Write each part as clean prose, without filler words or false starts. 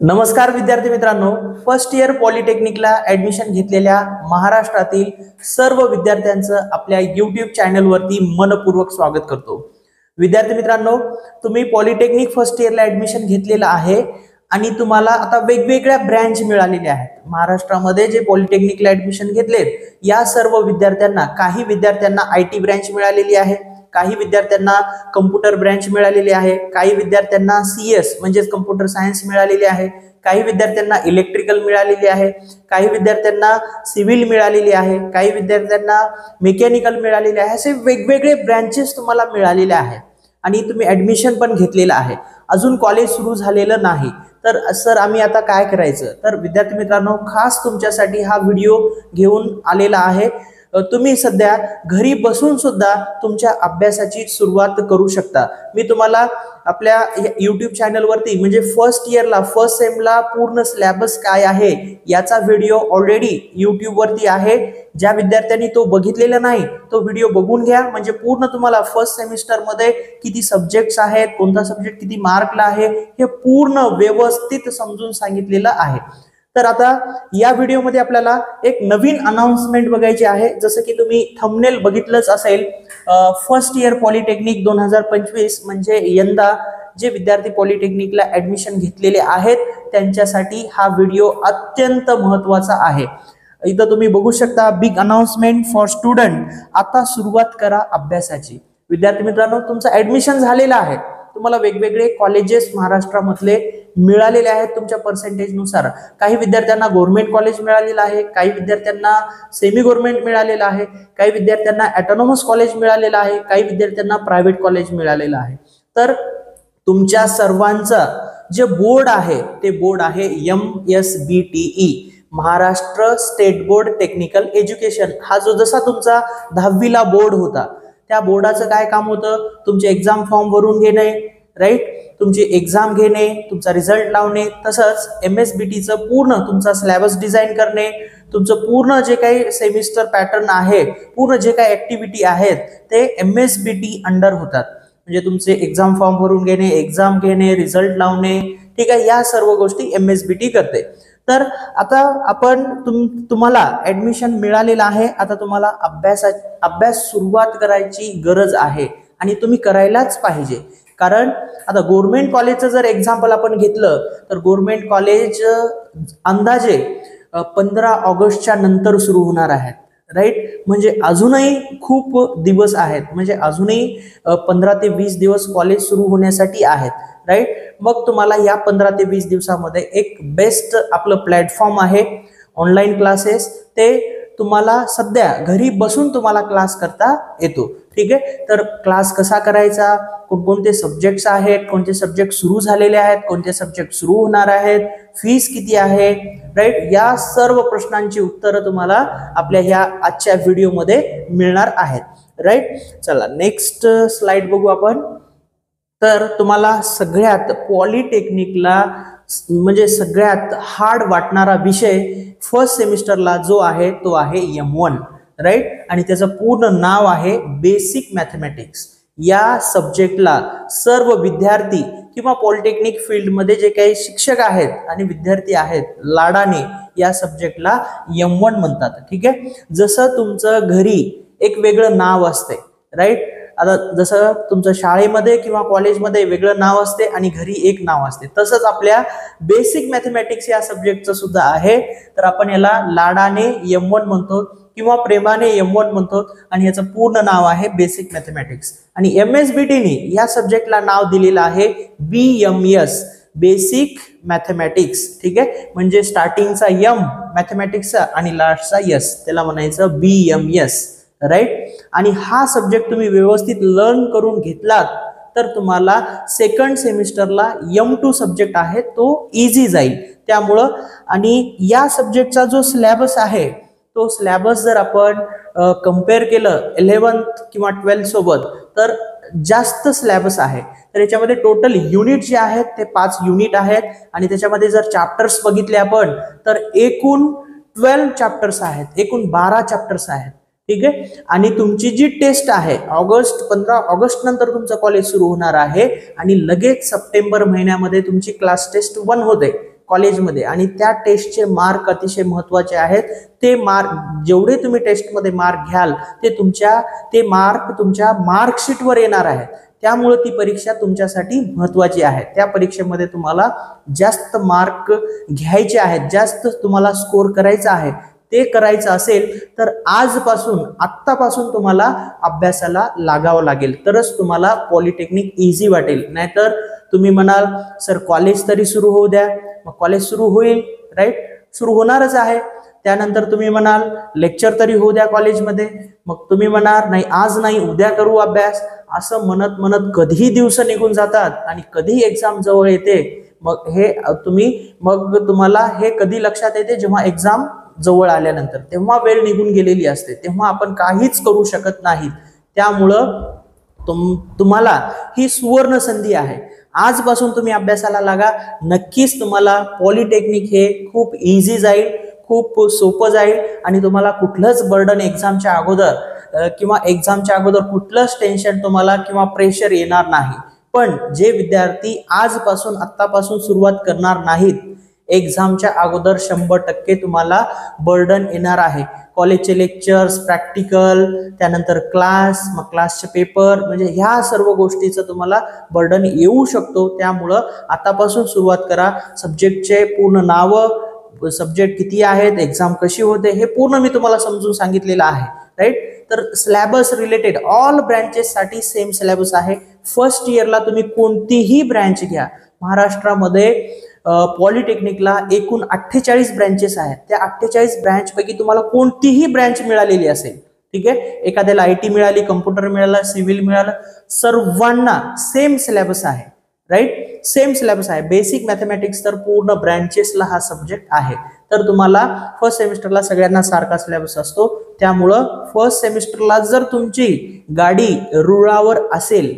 नमस्कार विद्यार्थी मित्रांनो, फर्स्ट इयर पॉलिटेक्निकला ऍडमिशन घेतलेल्या महाराष्ट्रातील सर्व विद्यार्थ्यांचं आपल्या YouTube चॅनलवरती मनपूर्वक स्वागत करतो। विद्यार्थी मित्रांनो, तुम्ही पॉलिटेक्निक फर्स्ट इयरला ऍडमिशन घेतलेलं आहे आणि तुम्हाला आता वेगवेगळ्या ब्रँच मिळालेल्या आहेत। महाराष्ट्रामध्ये जे पॉलिटेक्निकला ऍडमिशन घेतलेत या सर्व विद्यार्थ्यांना, काही विद्यार्थ्यांना आयटी ब्रँच मिळालेली आहे, काही विद्यार्थ्यांना कम्प्युटर ब्रँच मिळालेली आहे, काही विद्यार्थ्यांना सीएस म्हणजे कम्प्युटर सायन्स मिळालेली आहे, काही विद्यार्थ्यांना इलेक्ट्रिकल मिळालेली आहे, काही विद्यार्थ्यांना सिव्हिल मिळालेली आहे, काही विद्यार्थ्यांना मेकॅनिकल मिळालेले आहे। असे वेगवेगळे ब्रँचेस तुम्हाला मिळालेले आहेत आणि तुम्ही ऍडमिशन पण घेतलेलं आहे। अजून कॉलेज सुरू झालेलं नाही, तर सर आम्ही आता काय करायचं? तर विद्यार्थी मित्रांनो, खास तुमच्यासाठी हा व्हिडिओ घेऊन आलेला आहे। तुम्ही सध्या घरी बसून सुद्धा तुमच्या अभ्यासाची सुरुवात करू शकता। मी तुम्हाला आपल्या YouTube चॅनलवरती म्हणजे फर्स्ट इयरला, फर्स्ट सेमला पूर्ण सिलेबस काय आहे याचा व्हिडिओ ऑलरेडी YouTube वरती आहे। ज्या विद्यार्थ्यांनी तो बघितलेला नाही तो व्हिडिओ बघून घ्या, म्हणजे पूर्ण तुम्हाला फर्स्ट सेमिस्टर मध्ये किती सब्जेक्ट्स आहेत, कोणता सब्जेक्ट किती मार्कला आहे हे पूर्ण व्यवस्थित समजून सांगितलेलं आहे। तर आता या व्हिडिओमध्ये आपल्याला एक नवीन अनाउन्समेंट बघायची आहे। जसं की तुम्ही थंबनेल बघितलंच असेल, फर्स्ट इयर पॉलिटेक्निक 2025 म्हणजे यंदा जे विद्यार्थी पॉलिटेक्निकला ऍडमिशन घेतलेले आहेत त्यांच्यासाठी हा व्हिडिओ अत्यंत महत्त्वाचा आहे। इथं तुम्ही बघू शकता, बिग अनाउन्समेंट फॉर स्टुडंट, आता सुरुवात करा अभ्यासाची। विद्यार्थी मित्रांनो, तुमचं ऍडमिशन झालेलं आहे, तुम्हाला वेगवेगळे कॉलेजेस महाराष्ट्रामधले मिळालेले आहेत तुमच्या पर्सेंटेज नुसार। काही विद्यार्थ्यांना गव्हर्नमेंट कॉलेज मिळालेलं आहे, काही विद्यार्थ्यांना सेमी गव्हर्नमेंट मिळालेलं आहे, काही विद्यार्थ्यांना ऑटोनॉमस कॉलेज मिळालेलं आहे, काही विद्यार्थ्यांना प्रायव्हेट कॉलेज मिळालेलं आहे। तर तुमच्या सर्वांचं जे बोर्ड आहे ते बोर्ड आहे MSBTE, Maharashtra state board technical education. हा जो जसा तुमचा 10वीला बोर्ड होता, त्या बोर्डाचं काय काम होतं? तुमचे एक्झाम फॉर्म भरून घेणे, राईट, तुमची एक्झाम घेणे, तुमचा रिझल्ट लावणे, तसंच MSBTचं पूर्ण तुमचा सिलेबस डिझाईन करणे, तुमचं पूर्ण जे काही सेमिस्टर पॅटर्न आहे, पूर्ण जे काही ऍक्टिव्हिटी आहेत ते MSBT अंडर होतात। म्हणजे तुमचे एक्झाम फॉर्म भरून घेणे, एक्झाम घेणे, रिझल्ट लावणे, ठीक आहे, या सर्व गोष्टी MSBT करते। तर आता आपण तुम्हाला ऍडमिशन मिळालेलं आहे, आता तुम्हाला अभ्यास सुरुवात करायची गरज आहे आणि तुम्ही करायलाच पाहिजे। कारण आता गव्हर्नमेंट कॉलेजचं जर एक्झाम्पल आपण घेतलं तर गव्हर्नमेंट कॉलेज अंदाजे 15 ऑगस्टच्या नंतर सुरू होणार आहेत, राईट। म्हणजे अजूनही खूप दिवस आहेत, म्हणजे अजूनही 15 ते 20 दिवस कॉलेज सुरू होण्यासाठी आहेत, राईट। मग तुम्हाला या 15 ते 20 दिवसामध्ये एक बेस्ट आपलं प्लॅटफॉर्म आहे ऑनलाईन क्लासेस, ते तुम्हाला सध्या घरी बसून तुम्हाला क्लास करता येतो, ठीक आहे। तर क्लास कसा करायचा, कोणकोणते सब्जेक्ट्स आहेत, कोणते सब्जेक्ट सुरू झालेले आहेत, कोणते सब्जेक्ट सुरू होणार आहेत, फीस किती आहे, राईट, या सर्व प्रश्नांची उत्तरं तुम्हाला आपल्या ह्या आजच्या व्हिडिओमध्ये मिळणार आहेत, राईट। चला नेक्स्ट स्लाइड बघू आपण। तर तुम्हाला सगळ्यात पॉलिटेक्निकला म्हणजे सगळ्यात हार्ड वाटणारा विषय फर्स्ट सेमिस्टरला जो आहे तो आहे M1, राईट, आणि त्याचं पूर्ण नाव आहे बेसिक मॅथमॅटिक्स। या सब्जेक्टला सर्व विद्यार्थी किंवा पॉलिटेक्निक फील्डमध्ये जे काही शिक्षक आहेत आणि विद्यार्थी आहेत लाडाने या सब्जेक्टला M1 म्हणतात, ठीक आहे। जसं तुमचं घरी एक वेगळं नाव असते, राईट, आता जसं तुमचं शाळेमध्ये किंवा कॉलेजमध्ये वेगळं नाव असते आणि घरी एक नाव असते, तसंच आपल्या बेसिक मॅथमॅटिक्स या सब्जेक्टचं सुद्धा आहे। तर आपण याला लाडाने M1 म्हणतो किंवा प्रेमाने M1 म्हणतो आणि याचं पूर्ण नाव आहे बेसिक मॅथमॅटिक्स। आणि MSBTने या सब्जेक्टला नाव दिलेलं आहे BMS, बेसिक मॅथमॅटिक्स, ठीक आहे। म्हणजे स्टार्टिंगचा M मॅथमॅटिक्सचा आणि लास्टचा S, त्याला म्हणायचं BMS, राईट। आणि हा सब्जेक्ट तुम्ही व्यवस्थित लर्न करून घेतलात तर तुम्हाला सेकंड सेमिस्टरला M2 सब्जेक्ट आहे तो इझी जाईल त्यामुळं। आणि या सब्जेक्टचा जो सिलेबस आहे तो सिलेबस जर आपण कम्पेअर केलं 11th किंवा 12th सोबत तर जास्त सिलेबस आहे। तर याच्यामध्ये टोटल युनिट जे आहेत ते 5 युनिट आहेत आणि त्याच्यामध्ये जर चॅप्टर्स बघितले आपण तर एकूण 12 चॅप्टर्स आहेत, एकूण 12 चॅप्टर्स आहेत, ठीक आहे। आणि तुमची जी टेस्ट आहे 15 ऑगस्ट नंतर तुमचं कॉलेज सुरू होणार आहे आणि लगेच सप्टेंबर महिन्यामध्ये तुमची क्लास टेस्ट 1 होते, कॉलेजमध्ये आणि त्या टेस्टचे मार्क अतिशय महत्त्वाचे आहेत. ते मार्क जेवढे तुम्ही टेस्टमध्ये मार्क घ्याल ते मार्क तुमच्या मार्कशीटवर येणार आहेत. त्यामुळे ती परीक्षा तुमच्यासाठी महत्त्वाची आहे. त्या परीक्षेमध्ये तुम्हाला जास्त मार्क घ्यायचे आहेत, जास्त तुम्हाला स्कोर करायचा आहे. ते करायचं असेल तर आत्तापासून तुम्हाला अभ्यासाला लागावं लागेल, तरच तुम्हाला पॉलिटेक्निक इझी वाटेल. नाहीतर तुम्ही म्हणाल सर कॉलेज तरी सुरू होऊ द्या, मग कॉलेज सुरू होईल, राईट, सुरू होणारच आहे. त्यानंतर तुम्ही म्हणाल लेक्चर तरी होऊ द्या कॉलेजमध्ये, मग तुम्ही म्हणाल नाही आज नाही उद्या करू अभ्यास. असं म्हणत कधीही दिवस निघून जातात आणि कधी एक्झाम जवळ येते. मग तुम्हाला हे कधी लक्षात येते, जेव्हा एक्झाम जवळ आल्यानंतर, तेव्हा वेळ निघून गेलेली असते, तेव्हा आपण काहीच करू शकत नाही. त्यामुळं तुम्हाला ही सुवर्ण संधी आहे. आजपासून तुम्ही अभ्यासाला लागा. नक्कीच तुम्हाला पॉलिटेक्निक हे खूप इझी जाईल, खूप सोपं जाईल आणि तुम्हाला कुठलंच बर्डन एक्झामच्या अगोदर कुठलंच टेन्शन तुम्हाला किंवा प्रेशर येणार नाही. पण जे विद्यार्थी आत्तापासून सुरुवात करणार नाहीत, एक्झामच्या अगोदर 100% तुम्हाला बर्डन येणार आहे. कॉलेजचे लेक्चर्स, प्रॅक्टिकल, त्यानंतर क्लास, मग क्लासचे पेपर, म्हणजे ह्या सर्व गोष्टीचं तुम्हाला बर्डन येऊ शकतो. त्यामुळं आतापासून सुरुवात करा. सब्जेक्टचे पूर्ण नावं, सब्जेक्ट किती आहेत, एक्झाम कशी होते, हे पूर्ण मी तुम्हाला समजून सांगितलेलं आहे, राईट. तर सिलेबस रिलेटेड ऑल ब्रँचेस साठी सेम सिलेबस आहे. फर्स्ट इयरला तुम्ही कोणतीही ब्रँच घ्या, महाराष्ट्रामध्ये पॉलिटेक्निकला एकूण 48 ब्रँचेस आहेत. त्या 48 ब्रँच पैकी तुम्हाला कोणतीही ब्रँच मिळालेली असेल, ठीक आहे, एखाद्याला IT मिळाली, कम्प्युटर मिळाला, सिव्हिल मिळालं, सर्वांना सेम सिलेबस आहे, राईट, सेम सिलेबस आहे. बेसिक मॅथमॅटिक्स तर पूर्ण ब्रँचेसला हा सब्जेक्ट आहे. तर तुम्हाला फर्स्ट सेमिस्टरला सगळ्यांना सारखा सिलेबस असतो. त्यामुळं फर्स्ट सेमिस्टरला जर तुमची गाडी रुळावर असेल,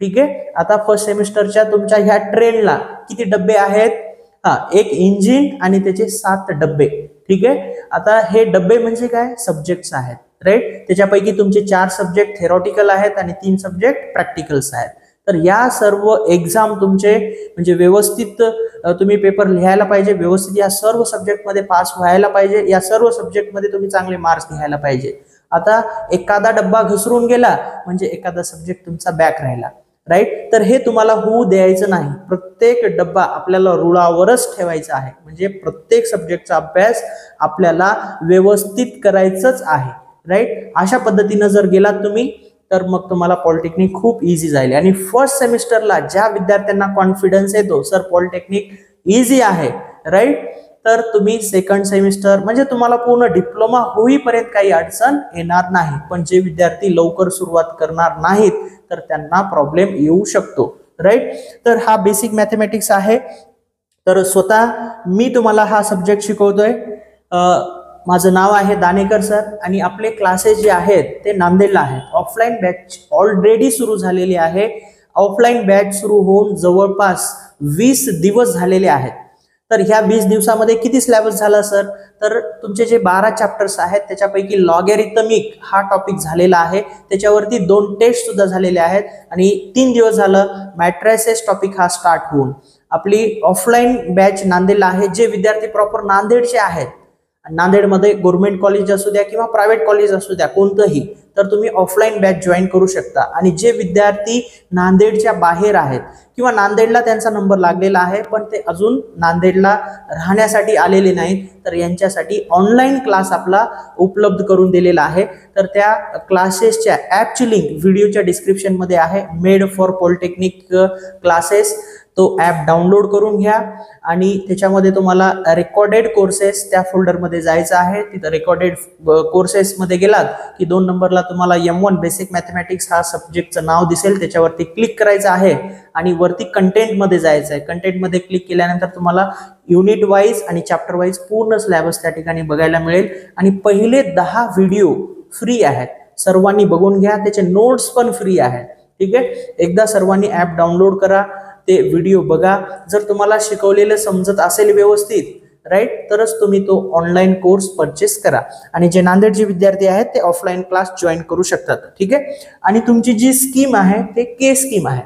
ठीक आहे, आता फर्स्ट सेमिस्टरच्या तुमच्या ह्या ट्रेनला किती डब्बे आहेत, एक इंजिन आणि त्याचे 7 डब्बे, ठीक आहे. आता हे डब्बे म्हणजे काय, सब्जेक्ट्स आहेत, राईट. त्याच्यापैकी तुमचे 4 सब्जेक्ट थेरॉटिकल आहेत आणि 3 सब्जेक्ट प्रॅक्टिकल्स आहेत. तर या सर्व एक्झाम तुमचे म्हणजे व्यवस्थित तुम्ही पेपर लिहायला पाहिजे, व्यवस्थित या सर्व सब्जेक्टमध्ये पास व्हायला पाहिजे, या सर्व सब्जेक्टमध्ये तुम्ही चांगले मार्क्स घ्यायला पाहिजे. आता एखादा डब्बा घसरून गेला म्हणजे एखादा सब्जेक्ट तुमचा बॅक राहिला, राईट. तर हे तुम्हाला होऊ द्यायचं नाही. प्रत्येक डब्बा आपल्याला रुळावरच ठेवायचा आहे. म्हणजे प्रत्येक सब्जेक्टचा अभ्यास आपल्याला व्यवस्थित करायचंच आहे, राईट. अशा पद्धतीनं जर गेलात तुम्ही तर मग तुम्हाला पॉलिटेक्निक खूप इझी जाईल. आणि फर्स्ट सेमिस्टरला ज्या विद्यार्थ्यांना कॉन्फिडन्स येतो सर पॉलिटेक्निक इझी आहे, राईट, तर तुम्ही सेकंड सेमिस्टर म्हणजे तुम्हाला पूर्ण डिप्लोमा होईपर्यंत काही अडचण येणार नाही. पण जे विद्यार्थी लवकर सुरुवात करणार नाहीत तर त्यांना प्रॉब्लेम येऊ शकतो, राईट. तर हा बेसिक मॅथमॅटिक्स आहे. तर स्वतः मी तुम्हाला हा सब्जेक्ट शिकवतोय. माझं नाव आहे दानेकर सर आणि आपले क्लासेस जे आहेत ते नांदेडला आहेत. ऑफलाईन बॅच ऑलरेडी सुरू झालेली आहे. ऑफलाईन बॅच सुरू होऊन जवळपास 20 दिवस झालेले आहेत. तर ह्या 20 दिवसामध्ये किती सिलेबस झाला सर, तर तुमचे जे 12 चॅप्टर्स आहेत त्याच्यापैकी लॉगॅरिथमिक हा टॉपिक झालेला आहे. त्याच्यावरती 2 टेस्ट सुद्धा झालेले आहेत आणि 3 दिवस झालं मॅट्रायसेस टॉपिक हा स्टार्ट होऊन. आपली ऑफलाईन बॅच नांदेडला आहे. जे विद्यार्थी प्रॉपर नांदेडचे आहेत, नांदेडमध्ये गव्हर्नमेंट कॉलेज असू द्या किंवा प्रायव्हेट कॉलेज असू द्या कोणतंही, तर तुम्ही ऑफलाईन बॅच जॉईन करू शकता. आणि जे विद्यार्थी नांदेडच्या बाहेर आहेत किंवा नांदेडला त्यांचा नंबर लागलेला आहे पण ते अजून नांदेडला राहण्यासाठी आलेले नाहीत, तर यांच्यासाठी ऑनलाईन क्लास आपला उपलब्ध करून दिलेला आहे. तर त्या क्लासेसच्या ॲपची लिंक व्हिडिओच्या डिस्क्रिप्शनमध्ये आहे. मेड फॉर पॉलिटेक्निक क्लासेस, तो ॲप डाउनलोड करून घ्या आणि त्याच्यामध्ये तुम्हाला रेकॉर्डेड कोर्सेस त्या फोल्डरमध्ये जायचं आहे. तिथं रेकॉर्डेड कोर्सेसमध्ये गेलात की 2 नंबरला तुम्हाला M1 बेसिक मॅथमॅटिक्स हा सब्जेक्टचं नाव दिसेल. त्याच्यावरती क्लिक करायचं आहे आणि वरती कंटेंटमध्ये जायचं आहे. कंटेंटमध्ये क्लिक केल्यानंतर तुम्हाला युनिट वाईज आणि चॅप्टर वाईज पूर्ण सिलेबस त्या ठिकाणी बघायला मिळेल. आणि पहिले 10 व्हिडिओ फ्री आहेत, सर्वांनी बघून घ्या. त्याचे नोट्स पण फ्री आहेत, ठीक आहे. एकदा सर्वांनी ॲप डाउनलोड करा, ते व्हिडिओ बघा. जर तुम्हाला शिकवलेलं समजत असेल व्यवस्थित, राईट, तरच तुम्ही तो ऑनलाईन कोर्स परचेस करा. आणि जे नांदेडचे विद्यार्थी आहेत ते ऑफलाईन क्लास जॉईन करू शकतात, ठीक आहे. आणि तुमची जी स्कीम आहे ते के स्कीम आहे.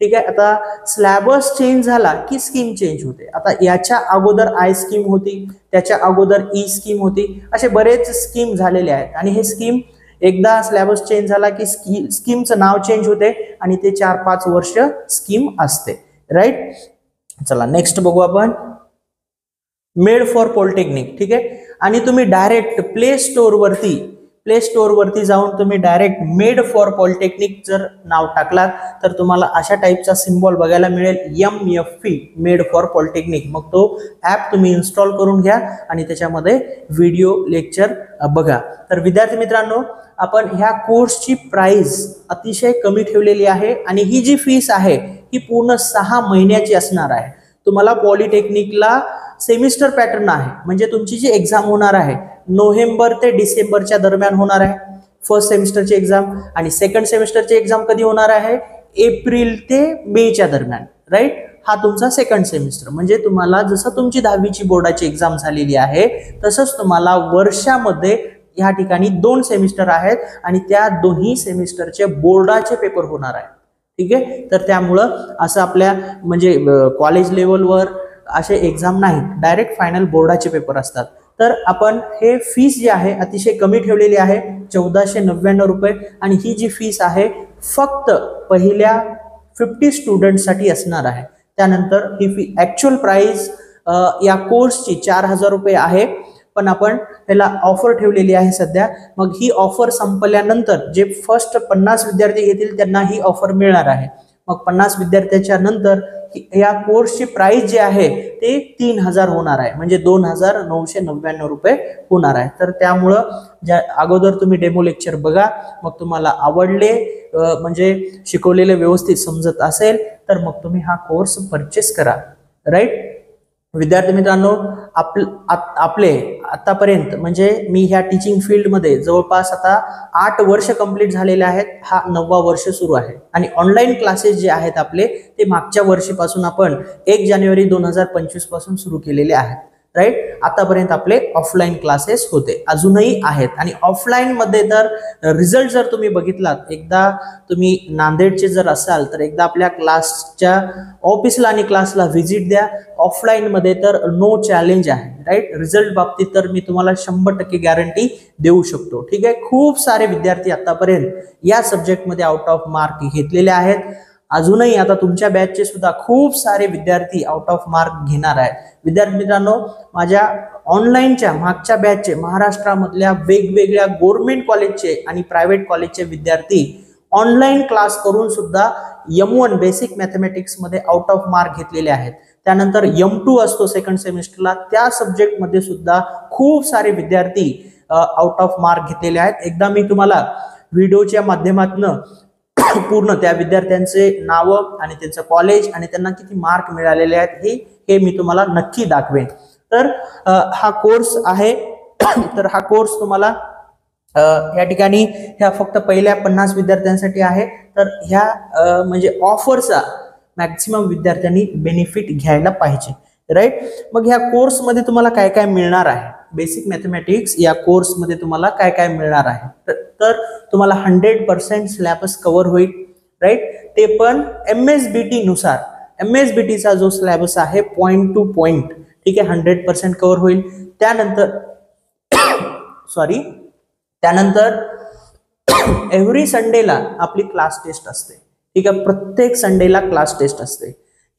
ठीक आहे. आता सिलेबस चेंज झाला की स्कीम चेंज होते. आता याच्या अगोदर आय स्कीम होती, त्याच्या अगोदर ई स्कीम होती, असे बरेच स्कीम झालेले आहेत. आणि हे स्कीम एकदा सिलेबस चेंज झाला की स्कीमचं नाव चेंज होते आणि ते 4-5 वर्ष स्कीम असते. राईट. चला नेक्स्ट बघू आपण मेड फॉर पॉलिटेक्निक. ठीक आहे. आणि तुम्ही डायरेक्ट प्ले स्टोअर वरती जाऊन तुम्ही डायरेक्ट मेड फॉर पॉलिटेक्निक जर नाव टाकलात तर तुम्हाला अशा टाईपचा सिम्बॉल बघायला मिळेल, MFP मेड फॉर पॉलिटेक्निक. मग तो ऍप तुम्ही इन्स्टॉल करून घ्या आणि त्याच्यामध्ये व्हिडिओ लेक्चर बघा. तर विद्यार्थी मित्रांनो, आपण ह्या कोर्सची प्राइस अतिशय कमी ठेवलेली आहे आणि ही जी फीस आहे ही पूर्ण 6 महिन्याची असणार आहे. तुम्हाला पॉलिटेक्निकला सेमिस्टर पॅटर्न आहे, म्हणजे तुमची जी एक्झाम होणार आहे नोव्हेंबर ते डिसेंबरच्या दरम्यान होणार आहे फर्स्ट सेमिस्टरची एक्झाम, आणि सेकंड सेमिस्टरची एक्झाम कधी होणार आहे एप्रिल ते मेच्या दरम्यान. राईट. हा तुमचा सेकंड सेमिस्टर. म्हणजे तुम्हाला जसं तुमची 10वीची बोर्डाची एक्झाम झालेली आहे तसंच तुम्हाला वर्षामध्ये या ठिकाणी 2 सेमिस्टर आहेत आणि त्या दोन्ही सेमिस्टरचे बोर्डाचे पेपर होणार आहेत. ठीक आहे. तर त्यामुळं असं आपल्या म्हणजे कॉलेज लेवलवर असे एक्झाम नाही, डायरेक्ट फायनल बोर्डाचे पेपर असतात. तर आपण हे फीस जी आहे अतिशय कमी ठेवलेली आहे, 1499 रुपये. आणि ही जी फीस आहे फक्त पहिल्या 50 स्टुडंटसाठी असणार आहे. त्यानंतर ही फी ऍक्च्युअल प्राइस या कोर्सची 4000 रुपये आहे, पण आपण त्याला ऑफर ठेवलेली आहे सध्या. मग ही ऑफर संपल्यानंतर जे फर्स्ट 50 विद्यार्थी घेतील त्यांना ही ऑफर मिळणार आहे. मग 50 विद्यार्थ्याच्या नंतर या कोर्सची प्राइस जी आहे ते 3000 होणार आहे, म्हणजे 2999 रुपये होणार आहे. तर त्यामुळं ज्या अगोदर तुम्ही डेमो लेक्चर बघा, मग तुम्हाला आवडले म्हणजे शिकवलेले व्यवस्थित समजत असेल तर मग तुम्ही हा कोर्स परचेस करा. राईट. विद्यार्थी मित्रांनो, आपले आतापर्यंत म्हणजे मी ह्या टीचिंग फील्डमध्ये जवळपास आता 8 वर्ष कंप्लीट झालेले आहेत. हा 9वा वर्ष सुरू आहे. आणि ऑनलाईन क्लासेस जे आहेत आपले ते मागच्या वर्षीपासून आपण 1 जानेवारी 2025 पासून सुरू केलेले आहेत. राईट. आतापर्यंत आपले ऑफलाईन क्लासेस होते, अजूनही आहेत. आणि ऑफलाईन मध्ये तर रिझल्ट जर तुम्ही बघितलात, एकदा तुम्ही नांदेडचे जर असाल तर एकदा आपल्या क्लासच्या ऑफिसला आणि क्लासला व्हिजिट द्या. ऑफलाईन मध्ये तर नो चॅलेंज आहे. राईट. रिझल्ट बाबतीत तर मी तुम्हाला 100% गॅरंटी देऊ शकतो. ठीक आहे. खूप सारे विद्यार्थी आतापर्यंत या सब्जेक्टमध्ये आउट ऑफ मार्क घेतलेले आहेत. अजूनही आता तुमच्या बॅचचे सुद्धा खूप सारे विद्यार्थी आउट ऑफ मार्क घेणार आहेत. विद्यार्थी मित्रांनो, माझ्या ऑनलाईनच्या मागच्या बॅचचे महाराष्ट्रामधल्या वेगवेगळ्या गव्हर्नमेंट कॉलेजचे आणि प्रायव्हेट कॉलेजचे विद्यार्थी ऑनलाईन क्लास करून सुद्धा M1 बेसिक मॅथमॅटिक्स मध्ये आउट ऑफ मार्क घेतलेले आहेत. त्यानंतर M2 असतो सेकंड सेमिस्टरला, त्या सब्जेक्ट मध्ये सुद्धा खूप सारे विद्यार्थी आउट ऑफ मार्क घेतलेले आहेत. एकदा मी तुम्हाला व्हिडिओच्या माध्यमातून पूर्ण त्या विद्यार्थ्यांचे नाव आणि त्यांचं कॉलेज आणि त्यांना किती मार्क मिळालेले आहेत हे मी तुम्हाला नक्की दाखवेन. तर हा कोर्स आहे. तर हा कोर्स तुम्हाला या ठिकाणी ह्या फक्त पहिल्या 50 विद्यार्थ्यांसाठी आहे. तर ह्या म्हणजे ऑफरचा मॅक्सिमम विद्यार्थ्यांनी बेनिफिट घ्यायला पाहिजे. राईट. मग ह्या कोर्समध्ये तुम्हाला काय काय मिळणार आहे, बेसिक मॅथमॅटिक्स या कोर्समध्ये तुम्हाला काय काय मिळणार आहे, तर तुम्हाला 100% सिलेबस कव्हर होईल. राईट. ते पण MSBT नुसार. MSBTचा जो सिलेबस आहे पॉइंट टू पॉइंट. ठीक आहे. 100% कव्हर होईल. त्यानंतर एव्हरी संडेला आपली क्लास टेस्ट असते. ठीक आहे. प्रत्येक संडेला क्लास टेस्ट असते.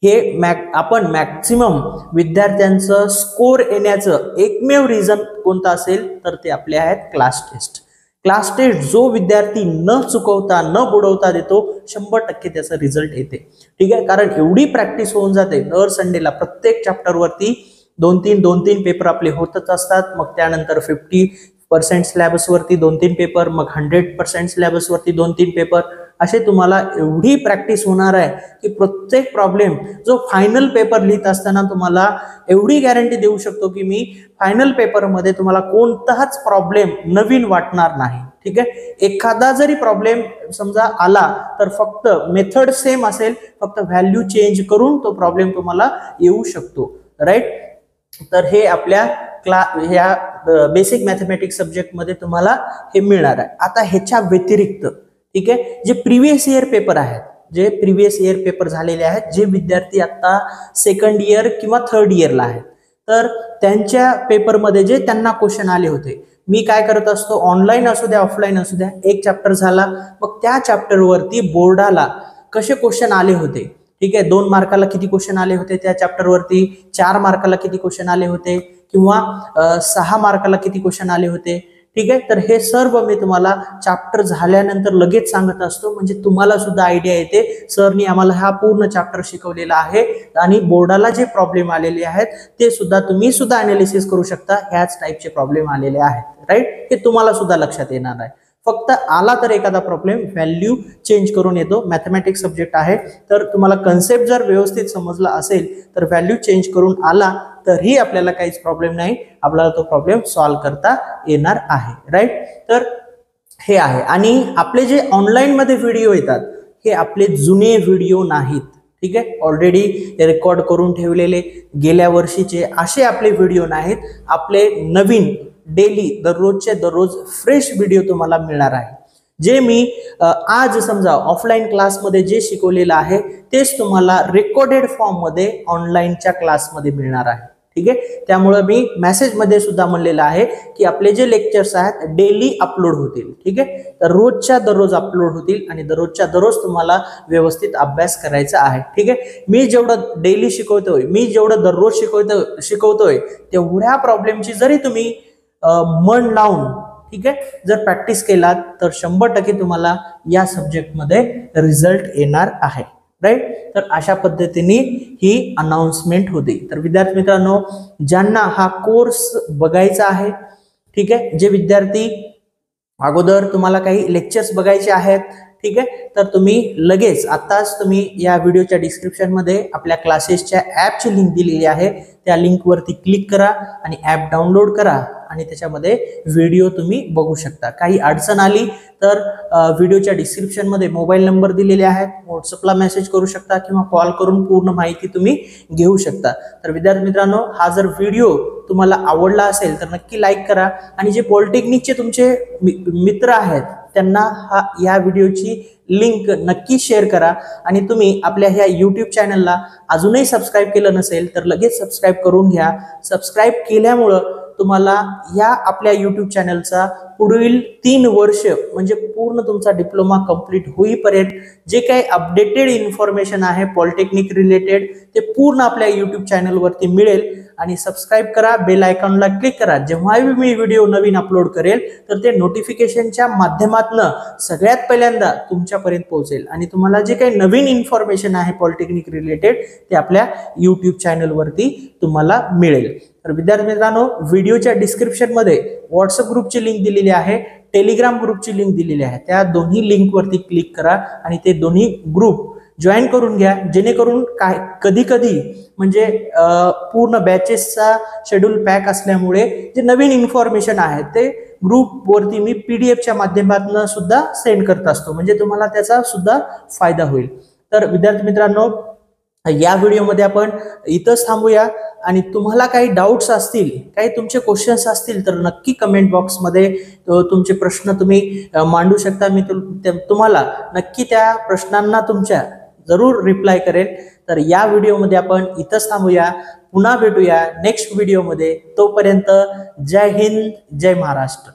हे आपण मॅक्सिमम विद्यार्थ्यांचं स्कोर येण्याचं एकमेव रिझन कोणतं असेल तर ते आपले आहेत क्लास टेस्ट. क्लास टेस्ट जो विद्यार्थी न चुकवता न बुडवता देतो 100% त्याचा रिझल्ट येते. ठीक आहे. कारण एवढी प्रॅक्टिस होऊन जाते. दर संडेला प्रत्येक चॅप्टरवरती 2-3 पेपर आपले होतच असतात. मग त्यानंतर 50% सिलेबस वरती 2-3 पेपर, मग 100% सिलेबस वरती 2-3 पेपर, असे तुम्हाला एवढी प्रॅक्टिस होणार आहे की प्रत्येक प्रॉब्लेम जो फायनल पेपर लिहित असताना तुम्हाला एवढी गॅरंटी देऊ शकतो की मी फायनल पेपरमध्ये तुम्हाला कोणताच प्रॉब्लेम नवीन वाटणार नाही. ठीक आहे. एखादा जरी प्रॉब्लेम समजा आला तर फक्त मेथड सेम असेल, फक्त व्हॅल्यू चेंज करून तो प्रॉब्लेम तुम्हाला येऊ शकतो. राईट. तर हे आपल्या ह्या बेसिक मॅथमॅटिक्स सब्जेक्ट मध्ये तुम्हाला हे मिळणार आहे. आता ह्याच्या व्यतिरिक्त ठीक आहे जे प्रिव्हियस इयर पेपर आहेत, जे प्रिव्हियस इयर पेपर झालेले आहेत, जे विद्यार्थी आता सेकंड इयर किंवा थर्ड इयरला आहेत, तर त्यांच्या पेपरमध्ये जे त्यांना क्वेश्चन आले होते, मी काय करत असतो, ऑनलाईन असू द्या ऑफलाईन असू द्या, एक चॅप्टर झाला मग त्या चॅप्टरवरती बोर्डाला कसे क्वेश्चन आले होते, ठीक आहे, 2 मार्काला किती क्वेश्चन आले होते त्या चॅप्टरवरती, 4 मार्काला किती क्वेश्चन आले होते, किंवा 6 मार्काला किती क्वेश्चन आले होते, ठीक आहे. तर हे सर्व मी तुम्हाला चॅप्टर झाल्यानंतर लगेच सांगत असतो, म्हणजे तुम्हाला सुद्धा आयडिया येते, सरनी आम्हाला हा पूर्ण चॅप्टर शिकवलेला आहे आणि बोर्डाला जे प्रॉब्लेम आलेले आहेत ते सुद्धा तुम्ही सुद्धा अनालिसिस करू शकता, ह्याच टाईपचे प्रॉब्लेम आलेले आहेत, राईट. हे तुम्हाला सुद्धा लक्षात येणार आहे. फक्त आला तर एखादा प्रॉब्लेम व्हॅल्यू चेंज करून येतो, मॅथमॅटिक्स सब्जेक्ट आहे, तर तुम्हाला कन्सेप्ट जर व्यवस्थित समजला असेल तर व्हॅल्यू चेंज करून आला तरी आपल्याला काहीच प्रॉब्लेम नाही, आपल्याला तो प्रॉब्लेम सॉल्व्ह करता येणार आहे, राईट. तर हे आहे. आणि आपले जे ऑनलाईन मध्ये व्हिडिओ येतात हे आपले जुने व्हिडिओ नाहीत, ठीक आहे, ऑलरेडी रेकॉर्ड करून ठेवलेले गेल्या वर्षीचे असे आपले व्हिडिओ नाहीत, आपले नवीन डेली दररोजचे दररोज फ्रेश व्हिडिओ तुम्हाला मिळणार आहे. जे मी आज समजा ऑफलाईन क्लासमध्ये जे शिकवलेलं आहे तेच तुम्हाला रेकॉर्डेड फॉर्म मध्ये ऑनलाईनच्या क्लासमध्ये मिळणार आहे, ठीक आहे. त्यामुळे मी मेसेजमध्ये सुद्धा म्हणलेलं आहे की आपले जे लेक्चर्स आहेत डेली अपलोड होतील, ठीक आहे, तर रोजच्या दररोज अपलोड होतील आणि दररोजच्या दररोज तुम्हाला व्यवस्थित अभ्यास करायचा आहे, ठीक आहे. मी जेवढं डेली शिकवतोय, मी जेवढं दररोज शिकवतोय तेवढ्या प्रॉब्लेमची जरी तुम्ही मन लावून, ठीक आहे, जर प्रॅक्टिस केलात तर 100% तुम्हाला या सब्जेक्टमध्ये रिझल्ट येणार आहे, राईट. तर अशा पद्धतीने ही अनाउन्समेंट होती. तर विद्यार्थी मित्रांनो, ज्यांना हा कोर्स बघायचा आहे, ठीक आहे, जे विद्यार्थी अगोदर तुम्हाला काही लेक्चर्स बघायचे आहेत, ठीक आहे, तर तुम्ही लगेच आताच तुम्ही या व्हिडिओच्या डिस्क्रिप्शन मध्ये आपल्या क्लासेसच्या ॲपची लिंक दिलेली आहे, त्या लिंकवरती क्लिक करा आणि ॲप डाउनलोड करा आणि त्याच्यामध्ये व्हिडिओ तुम्ही बघू शकता. काही अडचण आली तर व्हिडिओच्या डिस्क्रिप्शन मध्ये मोबाईल नंबर दिलेले आहेत, व्हॉट्सअपला मेसेज करू शकता किंवा कॉल करून पूर्ण माहिती तुम्ही घेऊ शकता. तर विद्यार्थी मित्रांनो, हा जर व्हिडिओ तुम्हाला आवडला असेल तर नक्की लाईक करा आणि जे पॉलिटेक्निकचे तुमचे मित्र आहेत त्यांना या व्हिडिओची लिंक नक्की शेअर करा आणि तुम्ही आपल्या ह्या YouTube चॅनलला अजूनही सबस्क्राईब केलं नसेल तर लगेच सबस्क्राईब करून घ्या. सबस्क्राईब केल्यामुळं तुम्हाला या आपल्या YouTube चॅनलचा पुढील 3 वर्ष म्हणजे पूर्ण तुमचा डिप्लोमा कंप्लीट होईपर्यंत जे काही अपडेटेड इन्फॉर्मेशन आहे पॉलिटेक्निक रिलेटेड ते पूर्ण आपल्या YouTube चॅनलवरती मिळेल. आणि सबस्क्राईब करा, बेल आयकॉनला क्लिक करा. जेव्हाही मी व्हिडिओ नवीन अपलोड करेल तर ते नोटिफिकेशनच्या माध्यमातून सगळ्यात पहिल्यांदा तुमच्यापर्यंत पोहोचेल आणि तुम्हाला जे काही नवीन इन्फॉर्मेशन आहे पॉलिटेक्निक रिलेटेड ते आपल्या YouTube चॅनलवरती तुम्हाला मिळेल. तर विद्यार्थी मित्रांनो, व्हिडिओच्या डिस्क्रिप्शन मध्ये व्हॉट्सअप ग्रुपची लिंक दिलेली आहे, टेलिग्राम ग्रुपची लिंक दिलेली आहे, त्या दोन्ही लिंकवरती क्लिक करा आणि ते दोन्ही ग्रुप जॉईन करून घ्या, जेणेकरून काय कधी कधी म्हणजे पूर्ण बॅचेसचा शेड्यूल पॅक असल्यामुळे जे नवीन इन्फॉर्मेशन आहे ते ग्रुपवरती मी PDF च्या माध्यमातून सुद्धा सेंड करत असतो, म्हणजे तुम्हाला त्याचा सुद्धा फायदा होईल. तर विद्यार्थी मित्रांनो, या व्हिडिओमध्ये आपण इथंच थांबूया आणि तुम्हाला काही डाऊट्स असतील, काही तुमचे क्वेश्चन्स असतील तर नक्की कमेंट बॉक्समध्ये तुमचे प्रश्न तुम्ही मांडू शकता. मी तुम्हाला नक्की त्या प्रश्नांना तुमच्या जरूर रिप्लाय करेल. तर या व्हिडिओमध्ये आपण इथंच थांबूया, पुन्हा भेटूया नेक्स्ट व्हिडिओमध्ये. तोपर्यंत जय हिंद, जय महाराष्ट्र.